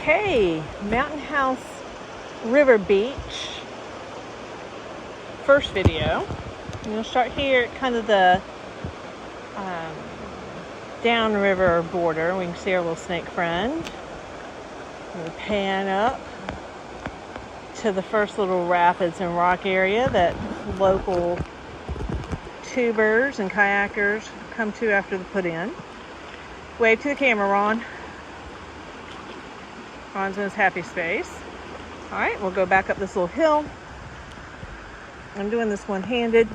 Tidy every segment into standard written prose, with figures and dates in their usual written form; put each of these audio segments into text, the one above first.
Okay, Mountain House, River Beach. First video. I'm going to start here at kind of the downriver border. We can see our little snake friend. We'll pan up to the first little rapids and rock area that local tubers and kayakers come to after the put-in. Wave to the camera, Ron. Ron's in his happy space. All right, we'll go back up this little hill. I'm doing this one-handed,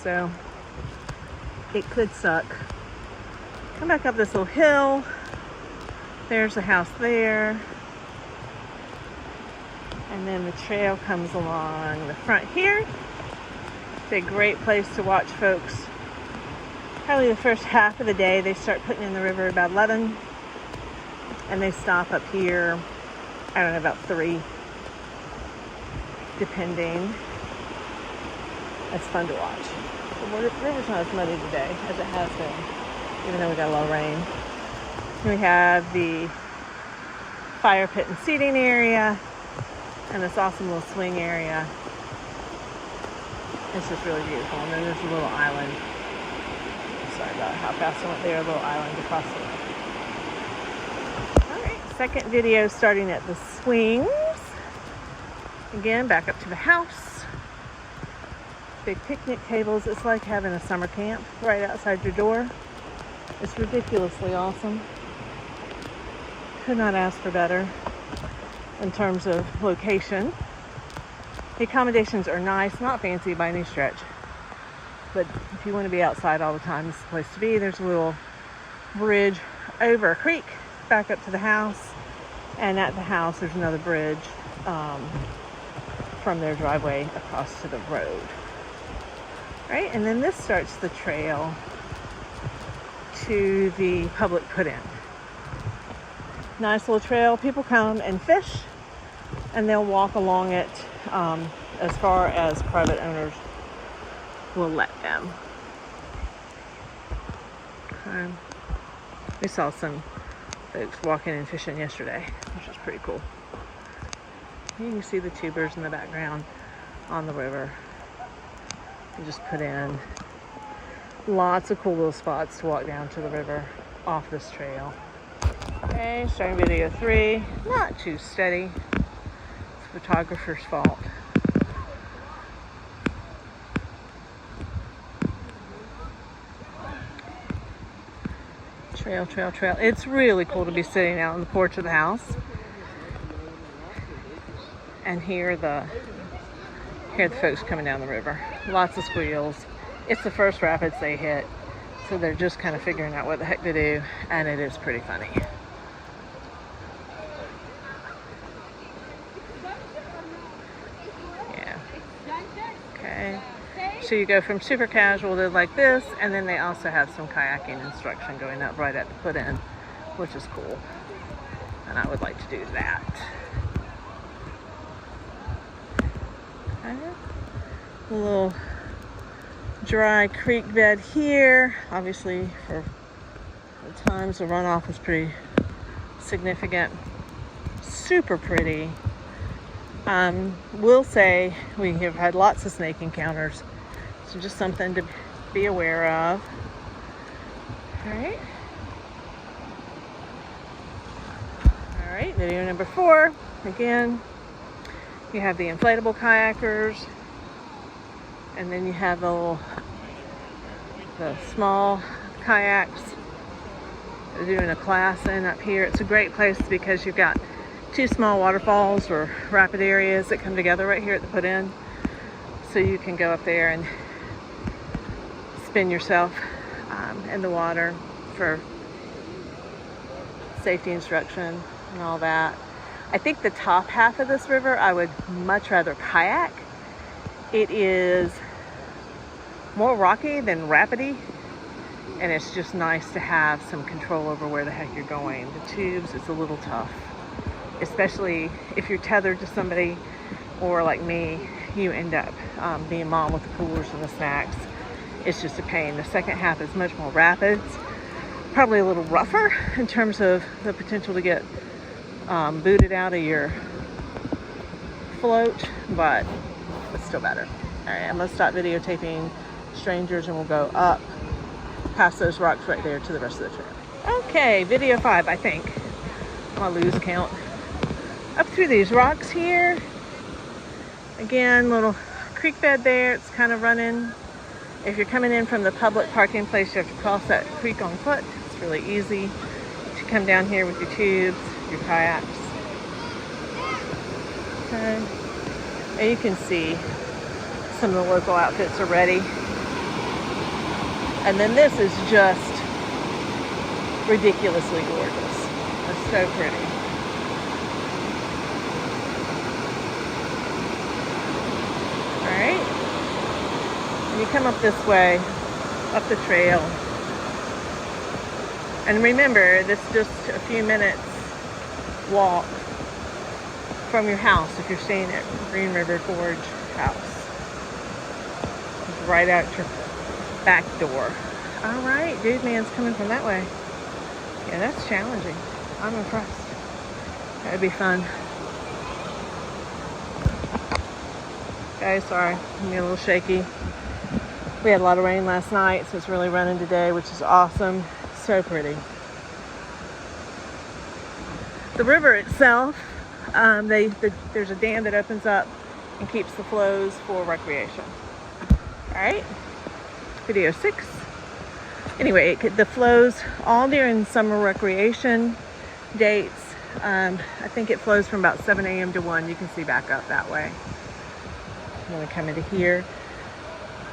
so it could suck. Come back up this little hill. There's the house there. And then the trail comes along the front here. It's a great place to watch folks. Probably the first half of the day, they start putting in the river about 11. And they stop up here, I don't know, about 3, depending. It's fun to watch. The river's not as muddy today as it has been, even though we got a lot of rain. We have the fire pit and seating area, and this awesome little swing area. It's just really beautiful. And then there's a little island. Sorry about how fast I went there. A little island across the way. All right, second video starting at the swings. Again, back up to the house. Big picnic tables. It's like having a summer camp right outside your door. It's ridiculously awesome. Could not ask for better in terms of location. The accommodations are nice, not fancy by any stretch. But if you want to be outside all the time, this is the place to be. There's a little bridge over a creek back up to the house. And at the house, there's another bridge from their driveway across to the road. Right, and then this starts the trail to the public put-in. Nice little trail. People come and fish, and they'll walk along it as far as private owners will let them. We saw some folks walking and fishing yesterday, which was pretty cool. You can see the tubers in the background on the river. You just put in lots of cool little spots to walk down to the river off this trail. Okay, starting video 3. Not too steady. It's the photographer's fault. Trail. It's really cool to be sitting out on the porch of the house and hear the folks coming down the river. Lots of squeals. It's the first rapids they hit, so they're just kind of figuring out what the heck to do, and it is pretty funny. Yeah. Okay. So you go from super casual to like this, and then they also have some kayaking instruction going up right at the put-in, which is cool. And I would like to do that. Okay. A little dry creek bed here. Obviously, for the times, the runoff is pretty significant. Super pretty. Will say we have had lots of snake encounters. So just something to be aware of. All right, video number 4. Again, you have the inflatable kayakers, and then you have the small kayaks. They're doing a class in up here. It's a great place because you've got 2 small waterfalls or rapid areas that come together right here at the put-in. So you can go up there and spin yourself in the water for safety instruction and all that. I think the top half of this river I would much rather kayak. It is more rocky than rapidy, and it's just nice to have some control over where the heck you're going. The tubes, it's a little tough, especially if you're tethered to somebody, or like me, you end up being mom with the coolers and the snacks. It's just a pain. The second half is much more rapids, probably a little rougher in terms of the potential to get booted out of your float, but it's still better. All right, I'm gonna stop videotaping strangers and we'll go up past those rocks right there to the rest of the trail. Okay, video 5, I think. I'm gonna lose count. Up through these rocks here. Again, little creek bed there. It's kind of running. If you're coming in from the public parking place, you have to cross that creek on foot. It's really easy to come down here with your tubes, your kayaks. Okay. And you can see some of the local outfits are ready. And then this is just ridiculously gorgeous. It's so pretty. All right. And you come up this way, up the trail. And remember, this is just a few minutes walk from your house if you're staying at River Gorge House. It's right out your back door. All right, dude man's coming from that way. Yeah, that's challenging. I'm impressed. That'd be fun. Guys, sorry, I'm getting a little shaky. We had a lot of rain last night, so it's really running today, which is awesome. So pretty. The river itself, there's a dam that opens up and keeps the flows for recreation. All right, video 6. Anyway, the flows all during summer recreation dates. I think it flows from about 7 a.m. to 1. You can see back up that way. When we come into here,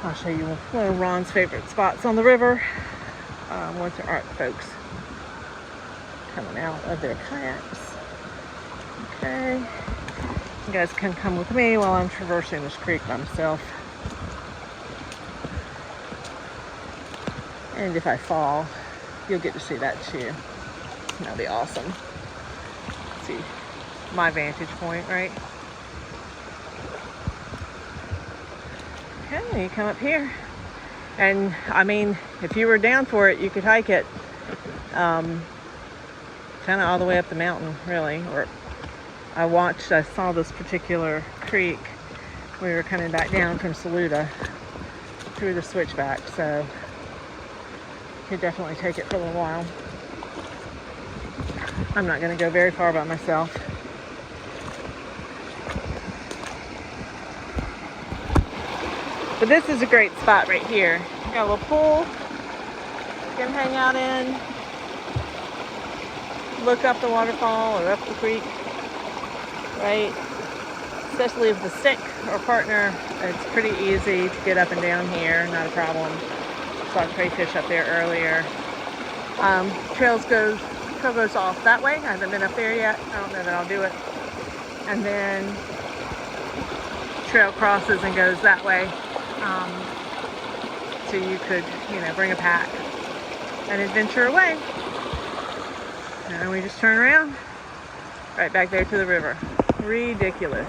I'll show you one of Ron's favorite spots on the river. Once there aren't folks coming out of their kayaks. Okay. You guys can come with me while I'm traversing this creek by myself. And if I fall, you'll get to see that too. That'll be awesome. See my vantage point, right? Okay, you come up here. And I mean, if you were down for it, you could hike it kind of all the way up the mountain, really. Or I saw this particular creek. We were coming back down from Saluda through the switchback, so you could definitely take it for a little while. I'm not going to go very far by myself. But this is a great spot right here. Got a little pool you can hang out in, look up the waterfall or up the creek, right? Especially if the stick or partner, it's pretty easy to get up and down here, not a problem. Saw crayfish up there earlier. Trail goes off that way. I haven't been up there yet. I don't know that I'll do it. And then trail crosses and goes that way. So you could, bring a pack and adventure away. And we just turn around right back there to the river. Ridiculous.